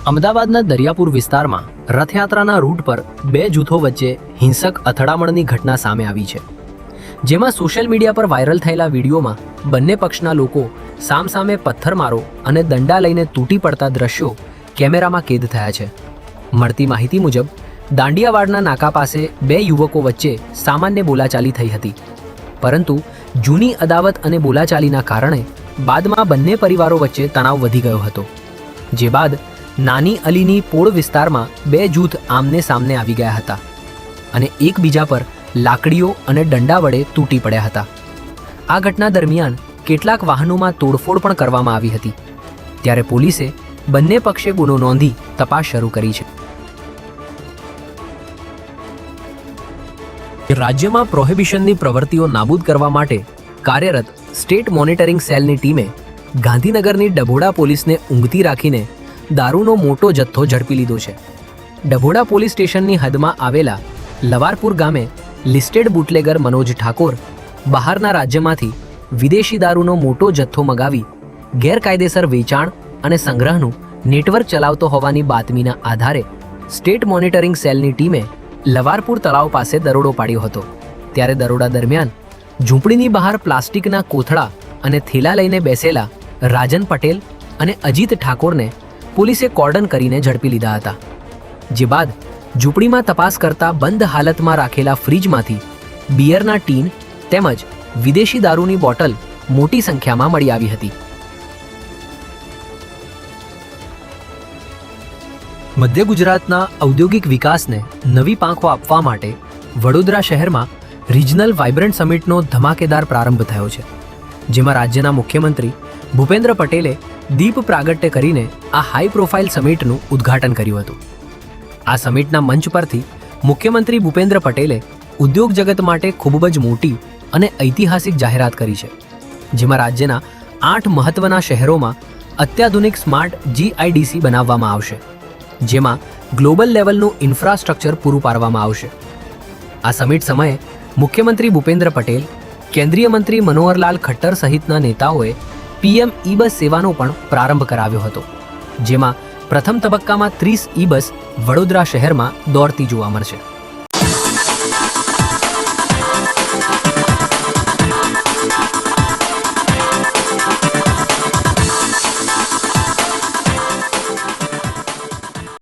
અમદાવાદના દરિયાપુર વિસ્તારમાં રથયાત્રાના રૂટ પર બે જૂથો વચ્ચે હિંસક અથડામણની ઘટના સામે આવી છે, જેમાં સોશિયલ મીડિયા પર વાયરલ થયેલા વિડીયોમાં બંને પક્ષના લોકો સામસામે પથ્થરમારો અને દંડા લઈને તૂટી પડતા દ્રશ્યો કેમેરામાં કેદ થયા છે. મળતી માહિતી મુજબ દાંડિયાવાડના નાકા પાસે બે યુવકો વચ્ચે સામાન્ય બોલાચાલી થઈ હતી, પરંતુ જૂની અદાવત અને બોલાચાલીના કારણે બાદમાં બંને પરિવારો વચ્ચે તણાવ વધી ગયો હતો. જે બાદ નાની અલીની પોળ વિસ્તારમાં બે જૂથ આમને સામને આવી ગયા હતા અને એકબીજા પર લાકડીઓ અને દંડા વડે તૂટી પડ્યા હતા. આ ઘટના દરમિયાન કેટલાક વાહનોમાં તોડફોડ પણ કરવામાં આવી હતી, ત્યારે પોલીસે બંને પક્ષે ગુનો નોંધી તપાસ શરૂ કરી છે. રાજ્યમાં પ્રોહિબિશનની પ્રવૃત્તિઓ નાબૂદ કરવા માટે કાર્યરત સ્ટેટ મોનિટરિંગ સેલની ટીમે ગાંધીનગરની ડભોડા પોલીસને ઊંઘતી રાખીને દારૂનો મોટો જથ્થો ઝડપી લીધો છે. ડભોડા પોલીસ સ્ટેશનની હદમાં આવેલા લવારપુર ગામે લિસ્ટેડ બુટલેગર મનોજ ઠાકોર બહારના રાજ્યમાંથી વિદેશી દારૂનો મોટો જથ્થો મગાવી ગેરકાયદેસર વેચાણ અને સંગ્રહનું નેટવર્ક ચલાવતો હોવાની બાતમીના આધારે સ્ટેટ મોનિટરિંગ સેલની ટીમે લવારપુર તળાવ પાસે દરોડો પાડ્યો હતો. ત્યારે દરોડા દરમિયાન ઝૂંપડીની બહાર પ્લાસ્ટિકના કોથળા અને થેલા લઈને બેસેલા રાજન પટેલ અને અજીત ઠાકોરને પોલીસે કોર્ડન કરીને ઝડપી લીધા હતા. જે બાદ ઝૂંપડીમાં તપાસ કરતા બંધ હાલતમાં રાખેલા ફ્રીજમાંથી બિયરના ટીન તેમજ વિદેશી દારૂની બોટલ મોટી સંખ્યામાં મળી આવી હતી. મધ્ય ગુજરાતના ઔદ્યોગિક વિકાસને નવી પાંખો આપવા માટે વડોદરા શહેરમાં રિજનલ વાઇબ્રન્ટ સમિટનો ધમાકેદાર પ્રારંભ થયો છે, જેમાં રાજ્યના મુખ્યમંત્રી ભૂપેન્દ્ર પટેલે દીપ પ્રાગટ્ય કરીને આ હાઈ પ્રોફાઇલ સમિટનું ઉદ્ઘાટન કર્યું હતું. આ સમિટના મંચ પરથી મુખ્યમંત્રી ભૂપેન્દ્ર પટેલે ઉદ્યોગ જગત માટે ખૂબ જ મોટી અને ઐતિહાસિક જાહેરાત કરી છે, જેમાં રાજ્યના 8 મહત્વના શહેરોમાં અત્યાધુનિક સ્માર્ટ GIDC બનાવવામાં આવશે, જેમાં ગ્લોબલ લેવલનું ઇન્ફ્રાસ્ટ્રક્ચર પૂરું પાડવામાં આવશે. આ સમિટ સમયે મુખ્યમંત્રી ભૂપેન્દ્ર પટેલ, કેન્દ્રીય મંત્રી મનોહરલાલ ખટ્ટર સહિતના નેતાઓએ PM E-બસ સેવાનો પણ પ્રારંભ કરાવ્યો હતો, જેમાં પ્રથમ તબક્કામાં 30 E-બસ વડોદરા શહેરમાં દોડતી જોવા મળશે.